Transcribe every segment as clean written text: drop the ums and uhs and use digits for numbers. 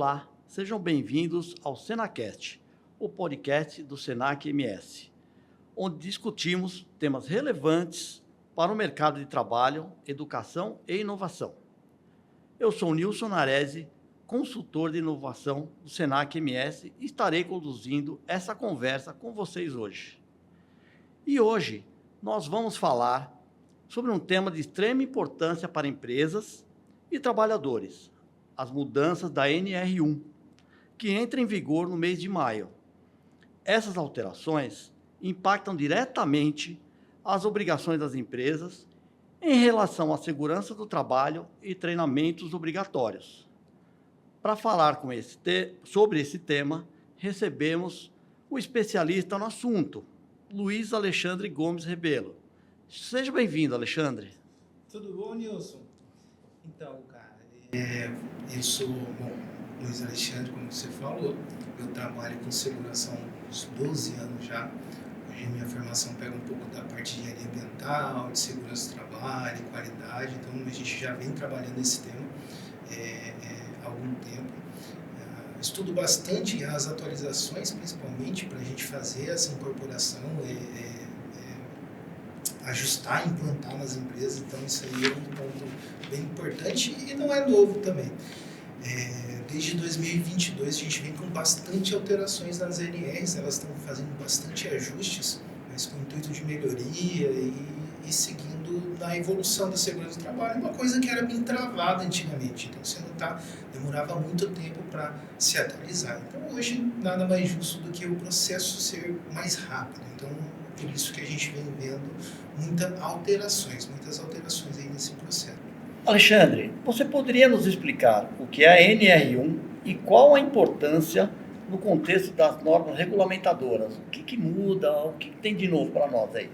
Olá, sejam bem-vindos ao Senacast, o podcast do Senac MS, onde discutimos temas relevantes para o mercado de trabalho, educação e inovação. Eu sou Nilson Narese, consultor de inovação do Senac MS e estarei conduzindo essa conversa com vocês hoje. E hoje nós vamos falar sobre um tema de extrema importância para empresas e trabalhadores, as mudanças da NR1, que entra em vigor no mês de maio. Essas alterações impactam diretamente as obrigações das empresas em relação à segurança do trabalho e treinamentos obrigatórios. Para falar sobre esse tema, recebemos o especialista no assunto, Luiz Alexandre Gomes Rebelo. Seja bem-vindo, Alexandre. Tudo bom, Nilson? Então, cara, eu sou Luiz Alexandre, como você falou. Eu trabalho com segurança há uns 12 anos já. Hoje minha formação pega um pouco da parte de engenharia ambiental, de segurança do trabalho, qualidade. Então, a gente já vem trabalhando esse tema há algum tempo. Estudo bastante as atualizações, principalmente para a gente fazer essa incorporação, ajustar, implantar nas empresas. Então, isso aí é um ponto bem importante e não é novo também. Desde 2022, a gente vem com bastante alterações nas NRs, elas estão fazendo bastante ajustes, mas com o intuito de melhoria e seguindo na evolução da segurança do trabalho, uma coisa que era bem travada antigamente. Então, você demorava muito tempo para se atualizar. Então, hoje, nada mais justo do que o processo ser mais rápido. Então, por isso que a gente vem vendo muitas alterações aí nesse processo. Alexandre, você poderia nos explicar o que é a NR1 e qual a importância no contexto das normas regulamentadoras? O que muda? O que tem de novo para nós aí?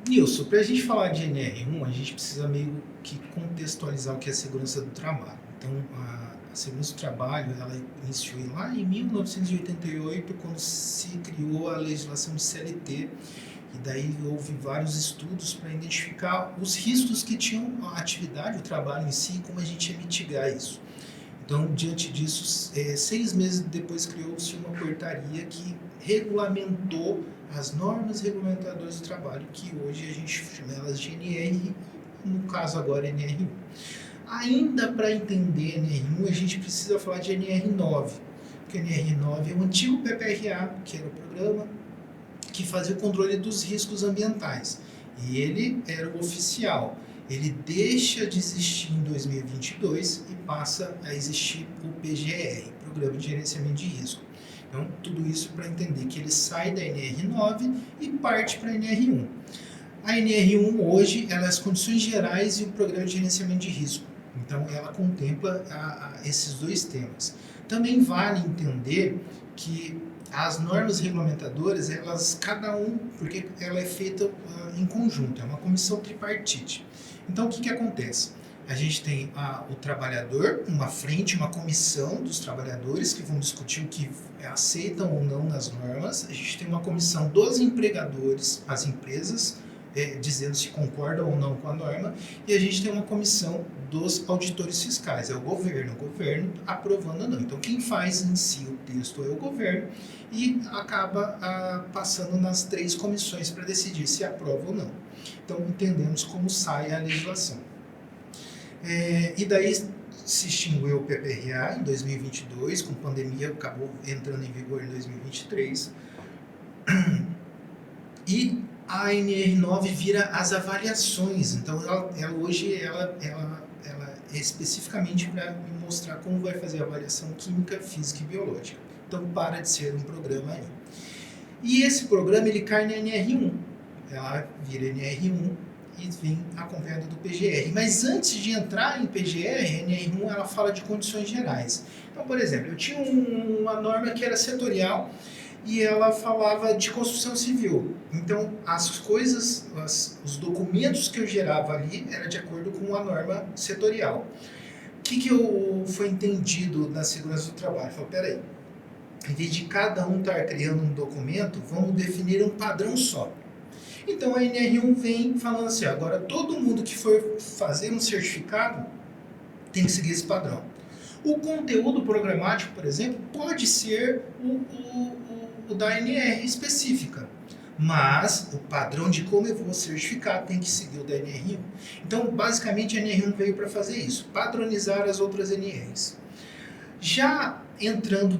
Nilson, para a gente falar de NR1, a gente precisa meio que contextualizar o que é segurança do trabalho. Então, a segurança do trabalho, ela iniciou lá em 1988, quando se criou a legislação de CLT, e daí houve vários estudos para identificar os riscos que tinham a atividade, o trabalho em si, e como a gente ia mitigar isso. Então, diante disso, 6 meses depois criou-se uma portaria que regulamentou as normas regulamentadoras do trabalho, que hoje a gente chama elas de NR, no caso agora NR1. Ainda para entender NR1, a gente precisa falar de NR9, porque NR9 é o antigo PPRA, que era o programa que fazia o controle dos riscos ambientais. E ele era o oficial. Ele deixa de existir em 2022 e passa a existir o PGR, Programa de Gerenciamento de Risco. Então, tudo isso para entender que ele sai da NR9 e parte para a NR1. A NR1 hoje, ela é as condições gerais e o Programa de Gerenciamento de Risco. Então, ela contempla esses dois temas. Também vale entender que as normas regulamentadoras, elas, cada um, porque ela é feita em conjunto, é uma comissão tripartite. Então, o que acontece? A gente tem o trabalhador, uma frente, uma comissão dos trabalhadores que vão discutir o que aceitam ou não nas normas. A gente tem uma comissão dos empregadores, as empresas, dizendo se concordam ou não com a norma. E a gente tem uma comissão dos auditores fiscais, é o governo aprovando ou não. Então, quem faz em si o texto é o governo e acaba passando nas 3 comissões para decidir se aprova ou não. Então, entendemos como sai a legislação. E daí se extinguiu o PPRA em 2022, com pandemia, acabou entrando em vigor em 2023. E a NR9 vira as avaliações. Então, hoje é especificamente para me mostrar como vai fazer a avaliação química, física e biológica. Então, para de ser um programa aí. E esse programa, ele cai na NR1. Ela vira NR1 e vem acompanhada do PGR. Mas antes de entrar em PGR, a NR1 ela fala de condições gerais. Então, por exemplo, eu tinha uma norma que era setorial e ela falava de construção civil. Então, as coisas, os documentos que eu gerava ali era de acordo com a norma setorial. O que foi entendido na segurança do trabalho? Falei, peraí, em vez de cada um estar criando um documento, vamos definir um padrão só. Então, a NR1 vem falando assim, agora todo mundo que for fazer um certificado tem que seguir esse padrão. O conteúdo programático, por exemplo, pode ser o da NR específica, mas o padrão de como eu vou certificar tem que seguir o da NR1. Então, basicamente, a NR1 veio para fazer isso, padronizar as outras NRs. Já entrando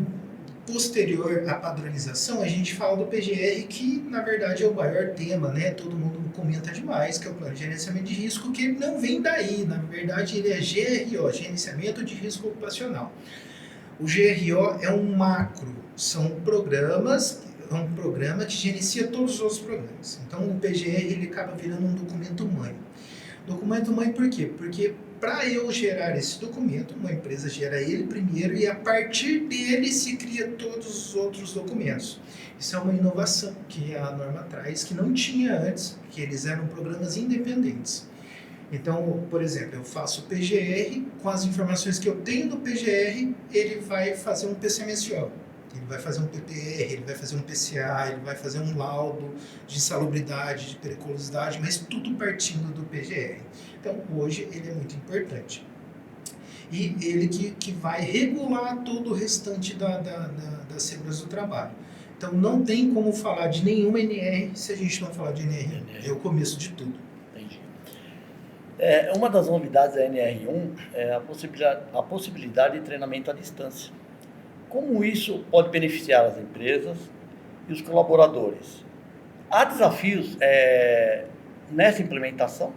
posterior à padronização, a gente fala do PGR, que na verdade é o maior tema, né? Todo mundo comenta demais, que é o Plano de Gerenciamento de Risco, que ele não vem daí, na verdade ele é GRO, Gerenciamento de Risco Ocupacional. O GRO é um macro, são programas, é um programa que gerencia todos os outros programas. Então o PGR ele acaba virando um documento mãe. Documento mãe por quê? Porque para eu gerar esse documento, uma empresa gera ele primeiro e a partir dele se cria todos os outros documentos. Isso é uma inovação que a norma traz, que não tinha antes, que eles eram programas independentes. Então, por exemplo, eu faço o PGR, com as informações que eu tenho do PGR, ele vai fazer um PCMSO. Ele vai fazer um PPR, ele vai fazer um PCA, ele vai fazer um laudo de insalubridade, de periculosidade, mas tudo partindo do PGR. Então, hoje, ele é muito importante. E ele que vai regular todo o restante da segurança do trabalho. Então, não tem como falar de nenhuma NR se a gente não falar de NR. É o começo de tudo. Entendi. Uma das novidades da NR1 é a possibilidade de treinamento à distância. Como isso pode beneficiar as empresas e os colaboradores? Há desafios nessa implementação?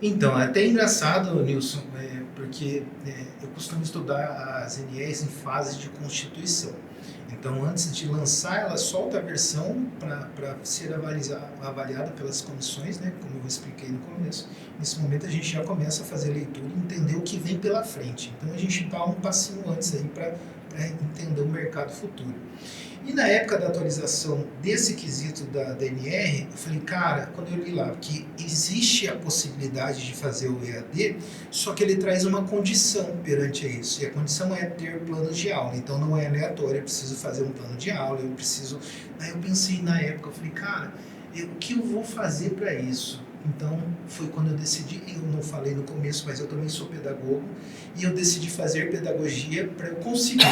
Então, é até engraçado, Nilson, porque eu costumo estudar as NRs em fase de constituição. Então, antes de lançar, ela solta a versão para ser avaliada pelas comissões, né, como eu expliquei no começo. Nesse momento, a gente já começa a fazer leitura e entender o que vem pela frente. Então, a gente dá um passinho antes aí para entender o mercado futuro. E na época da atualização desse quesito da NR, eu falei, cara, quando eu li lá que existe a possibilidade de fazer o EAD, só que ele traz uma condição perante isso. E a condição é ter planos de aula. Então não é aleatório, eu preciso fazer um plano de aula, eu preciso... Aí eu pensei na época, eu falei, cara, o que eu vou fazer para isso? Então, foi quando eu decidi, eu não falei no começo, mas eu também sou pedagogo, e eu decidi fazer pedagogia para eu conseguir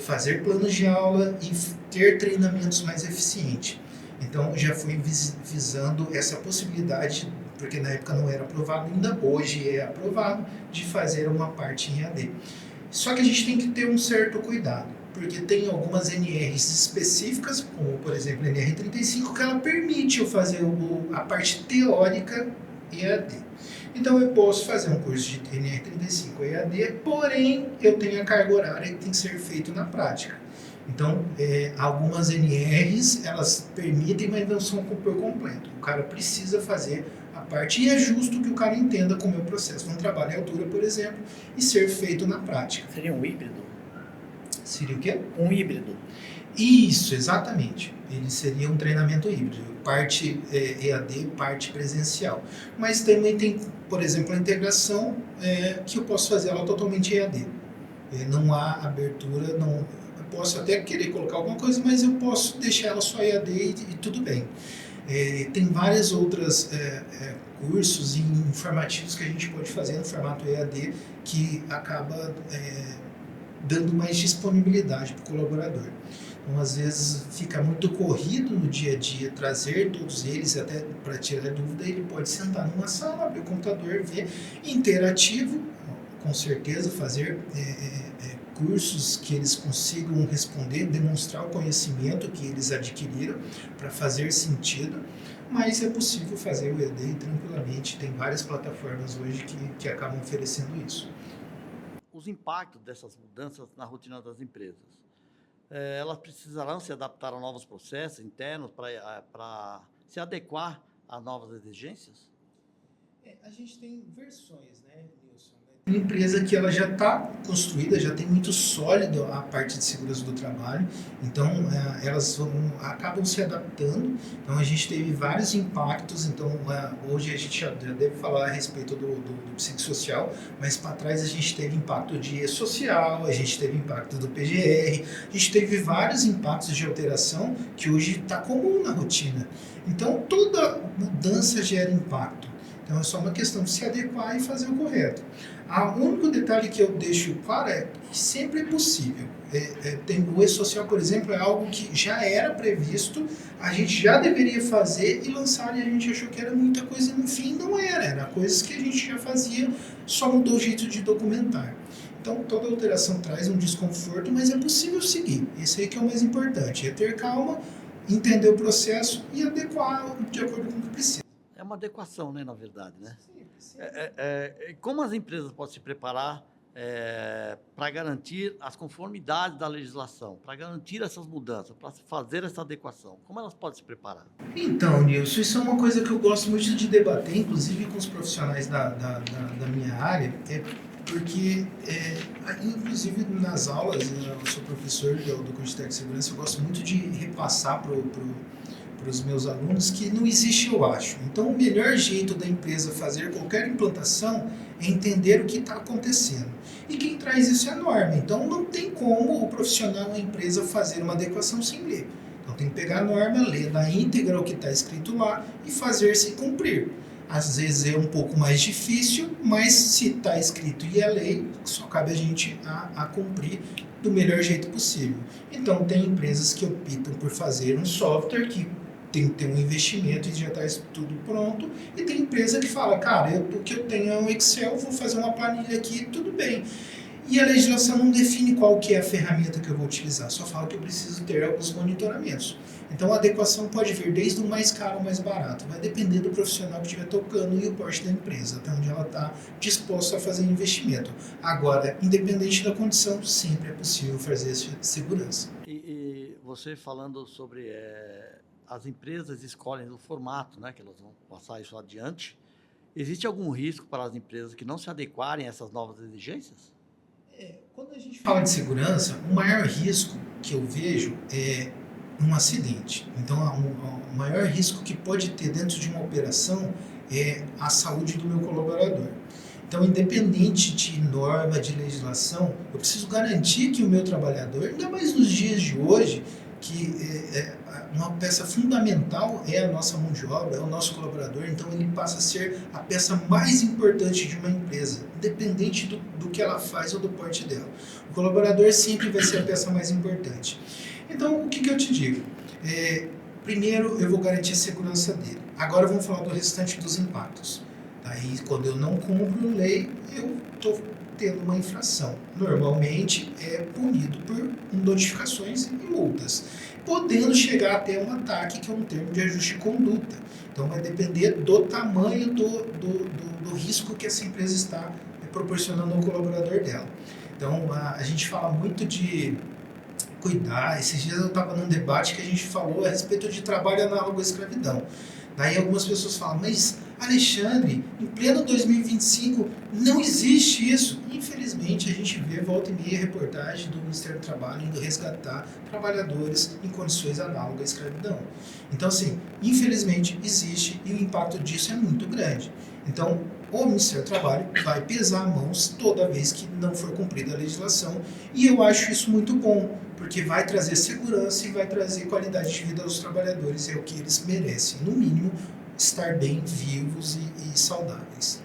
fazer planos de aula e ter treinamentos mais eficientes. Então, já fui visando essa possibilidade, porque na época não era aprovado ainda, hoje é aprovado, de fazer uma parte em EAD. Só que a gente tem que ter um certo cuidado, porque tem algumas NRs específicas, como por exemplo a NR35, que ela permite eu fazer a parte teórica EAD. Então eu posso fazer um curso de NR35 EAD, porém eu tenho a carga horária que tem que ser feito na prática. Então algumas NRs elas permitem, mas não são por completo. O cara precisa fazer a parte, e é justo que o cara entenda como é o processo de um trabalho em altura, por exemplo, e ser feito na prática. Seria um híbrido? Seria o quê? Um híbrido. Isso, exatamente. Ele seria um treinamento híbrido, parte EAD, parte presencial. Mas também tem, por exemplo, a integração que eu posso fazer ela totalmente EAD. Não há abertura, não, eu posso até querer colocar alguma coisa, mas eu posso deixar ela só EAD e tudo bem. Tem várias outras cursos e informativos que a gente pode fazer no formato EAD que acaba dando mais disponibilidade para o colaborador. Então, às vezes, fica muito corrido no dia a dia trazer todos eles, até para tirar dúvida, ele pode sentar numa sala, abrir o computador, ver, interativo, com certeza, fazer cursos que eles consigam responder, demonstrar o conhecimento que eles adquiriram para fazer sentido, mas é possível fazer o EAD tranquilamente, tem várias plataformas hoje que acabam oferecendo isso. Os impactos dessas mudanças na rotina das empresas. Elas precisarão se adaptar a novos processos internos para se adequar a novas exigências? A gente tem versões, né, Nilson? Uma empresa que ela já está construída, já tem muito sólido a parte de segurança do trabalho, então elas acabam se adaptando. Então a gente teve vários impactos, então hoje a gente já deve falar a respeito do psicossocial, mas para trás a gente teve impacto de E-social, a gente teve impacto do PGR, a gente teve vários impactos de alteração que hoje está comum na rotina. Então toda mudança gera impacto. Então é só uma questão de se adequar e fazer o correto. O único detalhe que eu deixo claro é que sempre é possível. O E-Social, por exemplo, é algo que já era previsto, a gente já deveria fazer e lançar, e a gente achou que era muita coisa, no fim não era coisas que a gente já fazia, só mudou o jeito de documentar. Então toda alteração traz um desconforto, mas é possível seguir. Esse aí que é o mais importante, é ter calma, entender o processo e adequar de acordo com o que precisa. É uma adequação, né, na verdade, né? Sim, precisa. Como as empresas podem se preparar para garantir as conformidades da legislação, para garantir essas mudanças, para fazer essa adequação? Como elas podem se preparar? Então, Nilson, isso é uma coisa que eu gosto muito de debater, inclusive com os profissionais da minha área, porque, inclusive nas aulas, eu sou professor do curso de técnico de segurança, eu gosto muito de repassar para os meus alunos que não existe eu acho. Então, o melhor jeito da empresa fazer qualquer implantação é entender o que está acontecendo. E quem traz isso é a norma. Então, não tem como o profissional, a empresa, fazer uma adequação sem ler. Então, tem que pegar a norma, ler na íntegra o que está escrito lá e fazer-se cumprir. Às vezes é um pouco mais difícil, mas se está escrito e é lei, só cabe a gente a cumprir do melhor jeito possível. Então, tem empresas que optam por fazer um software que tem que ter um investimento e já está tudo pronto, e tem empresa que fala, cara, o que eu tenho é um Excel, vou fazer uma planilha aqui, tudo bem. E a legislação não define qual que é a ferramenta que eu vou utilizar, só fala que eu preciso ter alguns monitoramentos. Então a adequação pode vir desde o mais caro ao mais barato, vai depender do profissional que estiver tocando e o porte da empresa, até onde ela está disposta a fazer investimento. Agora, independente da condição, sempre é possível fazer essa segurança. E você falando sobre as empresas escolhem o formato, né, que elas vão passar isso adiante, existe algum risco para as empresas que não se adequarem a essas novas exigências? Quando a gente fala de segurança, o maior risco que eu vejo é um acidente. Então, o maior risco que pode ter dentro de uma operação é a saúde do meu colaborador. Então, independente de norma, de legislação, eu preciso garantir que o meu trabalhador, ainda mais nos dias de hoje, que uma peça fundamental é a nossa mão de obra, é o nosso colaborador, então ele passa a ser a peça mais importante de uma empresa, independente do que ela faz ou do porte dela. O colaborador sempre vai ser a peça mais importante. Então, o que eu te digo? Primeiro, eu vou garantir a segurança dele. Agora, vamos falar do restante dos impactos. Aí, quando eu não cumpro lei, eu estou tendo uma infração. Normalmente, é punido por notificações e multas, podendo chegar até um ataque, que é um termo de ajuste de conduta. Então, vai depender do tamanho do risco que essa empresa está proporcionando ao colaborador dela. Então, a gente fala muito de cuidar. Esses dias eu estava num debate que a gente falou a respeito de trabalho análogo à escravidão. Daí algumas pessoas falam, mas Alexandre, em pleno 2025 não existe isso. Infelizmente a gente vê volta e meia reportagem do Ministério do Trabalho indo resgatar trabalhadores em condições análogas à escravidão. Então assim, infelizmente existe e o impacto disso é muito grande. Então o Ministério do Trabalho vai pesar a mãos toda vez que não for cumprida a legislação, e eu acho isso muito bom, porque vai trazer segurança e vai trazer qualidade de vida aos trabalhadores, é o que eles merecem, no mínimo, estar bem vivos e saudáveis.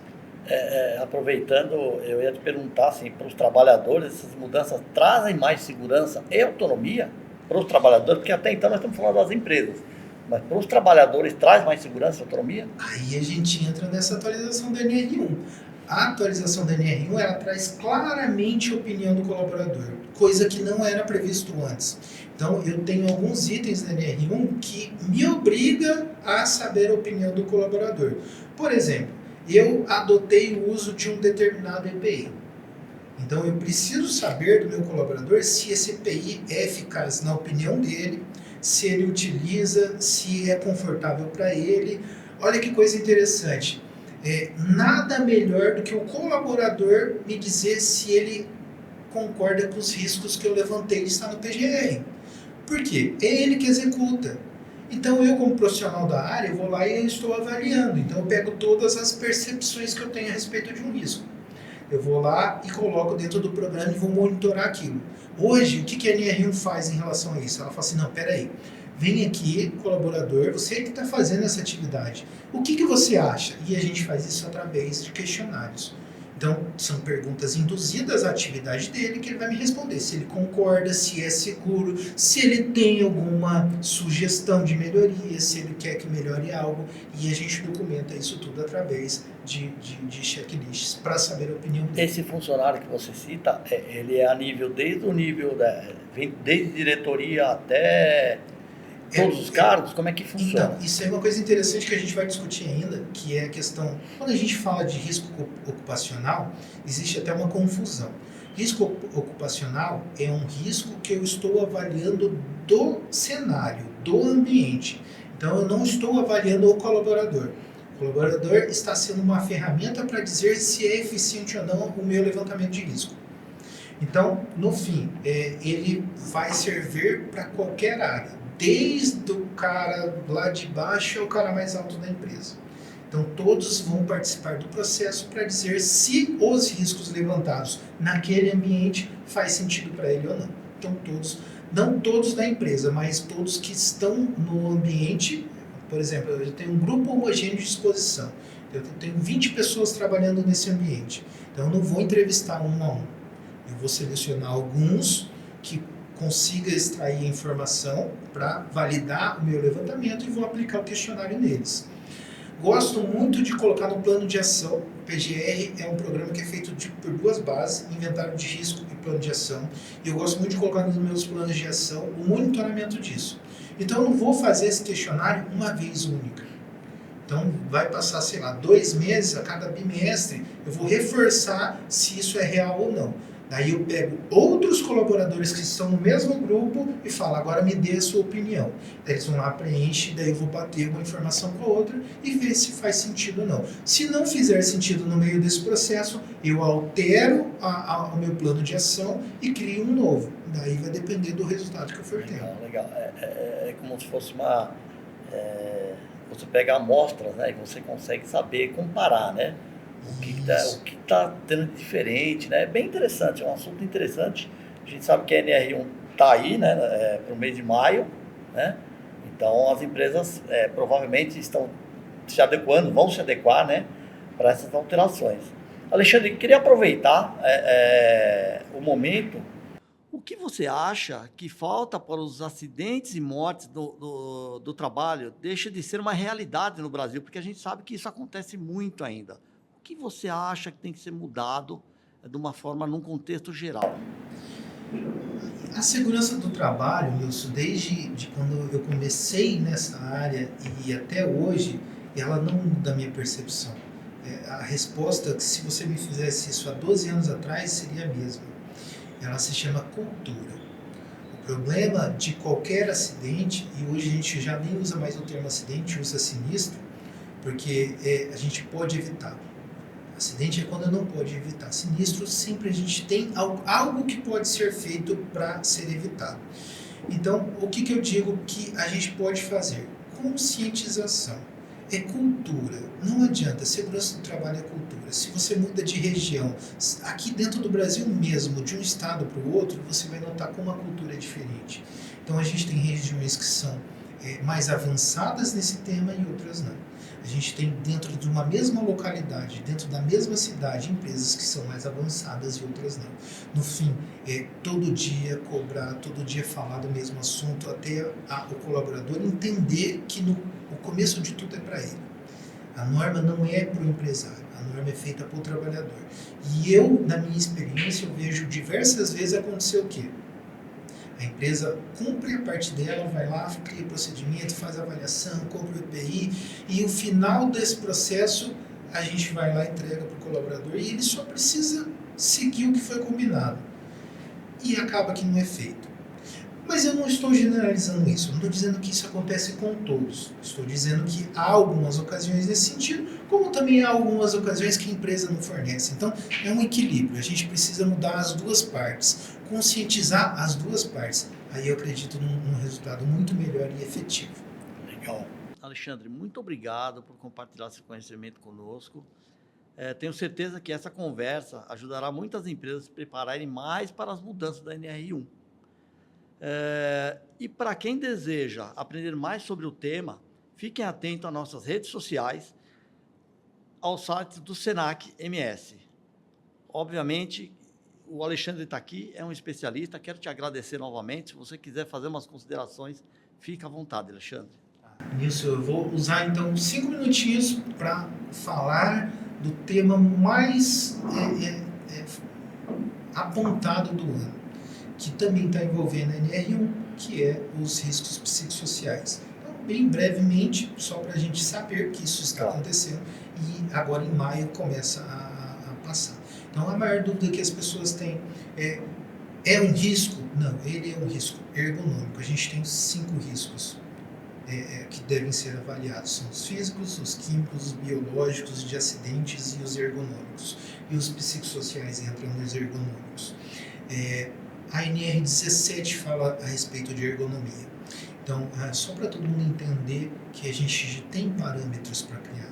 Aproveitando, eu ia te perguntar, assim, para os trabalhadores, essas mudanças trazem mais segurança e autonomia para os trabalhadores, porque até então nós estamos falando das empresas, mas para os trabalhadores traz mais segurança e autonomia? Aí a gente entra nessa atualização da NR1. A atualização da NR1, ela traz claramente a opinião do colaborador, coisa que não era previsto antes. Então, eu tenho alguns itens da NR1 que me obriga a saber a opinião do colaborador. Por exemplo, eu adotei o uso de um determinado EPI. Então, eu preciso saber do meu colaborador se esse EPI é eficaz na opinião dele, se ele utiliza, se é confortável para ele. Olha que coisa interessante. Nada melhor do que o colaborador me dizer se ele concorda com os riscos que eu levantei de estar no PGR. Por quê? É ele que executa. Então eu, como profissional da área, eu vou lá e eu estou avaliando. Então eu pego todas as percepções que eu tenho a respeito de um risco. Eu vou lá e coloco dentro do programa e vou monitorar aquilo. Hoje, o que a NR1 faz em relação a isso? Ela fala assim, não, peraí, Vem aqui, colaborador, você que está fazendo essa atividade. O que você acha? E a gente faz isso através de questionários. Então, são perguntas induzidas à atividade dele que ele vai me responder. Se ele concorda, se é seguro, se ele tem alguma sugestão de melhoria, se ele quer que melhore algo. E a gente documenta isso tudo através de checklists para saber a opinião dele. Esse funcionário que você cita, ele é a nível, desde o nível, desde diretoria até todos os cargos? Como é que funciona? Então, isso é uma coisa interessante que a gente vai discutir ainda, que é a questão, quando a gente fala de risco ocupacional, existe até uma confusão. Risco ocupacional é um risco que eu estou avaliando do cenário, do ambiente. Então, eu não estou avaliando o colaborador. O colaborador está sendo uma ferramenta para dizer se é eficiente ou não o meu levantamento de risco. Então, no fim, ele vai servir para qualquer área, desde o cara lá de baixo ao cara mais alto da empresa. Então, todos vão participar do processo para dizer se os riscos levantados naquele ambiente faz sentido para ele ou não. Então, todos, não todos da empresa, mas todos que estão no ambiente. Por exemplo, eu tenho um grupo homogêneo de exposição. Eu tenho 20 pessoas trabalhando nesse ambiente. Então, eu não vou entrevistar um a um. Eu vou selecionar alguns que consiga extrair a informação para validar o meu levantamento e vou aplicar o questionário neles. Gosto muito de colocar no plano de ação. O PGR é um programa que é feito por duas bases, inventário de risco e plano de ação. E eu gosto muito de colocar nos meus planos de ação o monitoramento disso. Então eu não vou fazer esse questionário uma vez única. Então vai passar, sei lá, 2 meses, a cada bimestre, eu vou reforçar se isso é real ou não. Daí eu pego outros colaboradores que estão no mesmo grupo e falo, agora me dê a sua opinião. Daí eles vão lá, preenchem, daí eu vou bater uma informação com a outra e ver se faz sentido ou não. Se não fizer sentido no meio desse processo, eu altero o meu plano de ação e crio um novo. Daí vai depender do resultado que eu for tendo. Legal. É como se fosse uma... você pega amostras, né, e você consegue saber, comparar, né? O que está tendo de diferente, né? É bem interessante, é um assunto interessante. A gente sabe que a NR1 está aí, né, para o mês de maio, né? Então as empresas provavelmente estão se adequando, vão se adequar, né, para essas alterações. Alexandre, queria aproveitar o momento. O que você acha que falta para os acidentes e mortes do trabalho deixa de ser uma realidade no Brasil? Porque a gente sabe que isso acontece muito ainda. O que você acha que tem que ser mudado de uma forma, num contexto geral? A segurança do trabalho, Wilson, desde quando eu comecei nessa área e até hoje, ela não muda a minha percepção. A resposta, se você me fizesse isso há 12 anos atrás, seria a mesma. Ela se chama cultura. O problema de qualquer acidente, e hoje a gente já nem usa mais o termo acidente, usa sinistro, porque a gente pode evitar. Acidente é quando não pode evitar. Sinistro, sempre a gente tem algo que pode ser feito para ser evitado. Então, o que eu digo que a gente pode fazer? Conscientização. É cultura. Não adianta, segurança do trabalho é cultura. Se você muda de região, aqui dentro do Brasil mesmo, de um estado para o outro, você vai notar como a cultura é diferente. Então, a gente tem regiões que são mais avançadas nesse tema e outras não. A gente tem dentro de uma mesma localidade, dentro da mesma cidade, empresas que são mais avançadas e outras não. No fim, todo dia cobrar, todo dia falar do mesmo assunto, até o colaborador entender que o começo de tudo é para ele. A norma não é para o empresário, a norma é feita para o trabalhador. E eu, na minha experiência, eu vejo diversas vezes acontecer o quê? A empresa cumpre a parte dela, vai lá, cria procedimento, faz avaliação, compra o EPI e no final desse processo a gente vai lá e entrega para o colaborador e ele só precisa seguir o que foi combinado. E acaba que não é feito. Mas eu não estou generalizando isso, eu não estou dizendo que isso acontece com todos. Estou dizendo que há algumas ocasiões nesse sentido, como também há algumas ocasiões que a empresa não fornece. Então, é um equilíbrio, a gente precisa mudar as duas partes, conscientizar as duas partes. Aí eu acredito num resultado muito melhor e efetivo. Legal. Alexandre, muito obrigado por compartilhar esse conhecimento conosco. Tenho certeza que essa conversa ajudará muitas empresas a se prepararem mais para as mudanças da NR1. E para quem deseja aprender mais sobre o tema, fiquem atentos às nossas redes sociais, ao site do Senac MS. Obviamente, o Alexandre está aqui, é um especialista, quero te agradecer novamente. Se você quiser fazer umas considerações, fica à vontade, Alexandre. Nisso, eu vou usar então 5 minutinhos para falar do tema mais apontado do ano, que também está envolvendo a NR1, que é os riscos psicossociais. Então, bem brevemente, só para a gente saber que isso está acontecendo, e agora em maio começa a passar. Então, a maior dúvida que as pessoas têm é um risco? Não, ele é um risco ergonômico. A gente tem 5 riscos que devem ser avaliados. São os físicos, os químicos, os biológicos, de acidentes e os ergonômicos. E os psicossociais entram nos ergonômicos. A NR17 fala a respeito de ergonomia. Então, só para todo mundo entender que a gente já tem parâmetros para criar.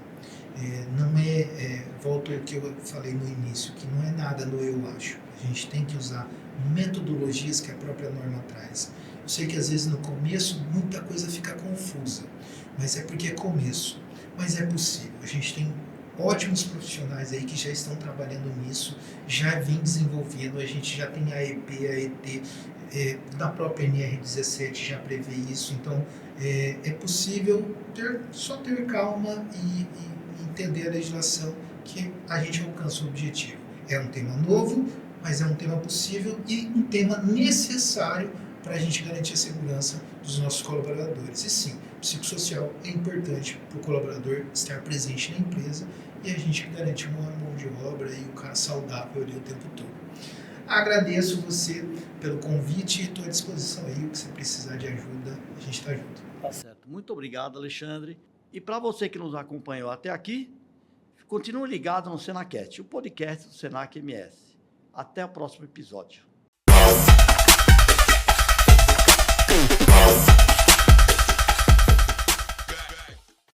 Não volto ao que eu falei no início, que não é nada no eu acho. A gente tem que usar metodologias que a própria norma traz. Eu sei que às vezes no começo muita coisa fica confusa, mas é porque é começo. Mas é possível. A gente tem ótimos profissionais aí que já estão trabalhando nisso, já vem desenvolvendo, a gente já tem a EP, a ET, na própria NR17 já prevê isso. Então é possível só ter calma e entender a legislação que a gente alcança o objetivo. É um tema novo, mas é um tema possível e um tema necessário para a gente garantir a segurança dos nossos colaboradores. E sim, o psicossocial é importante para o colaborador estar presente na empresa e a gente garantir uma mão de obra e o cara saudável ali o tempo todo. Agradeço você pelo convite e estou à disposição aí, o que você precisar de ajuda, a gente está junto. Tá certo. Muito obrigado, Alexandre. E para você que nos acompanhou até aqui, continue ligado no Senacast, o podcast do Senac MS. Até o próximo episódio.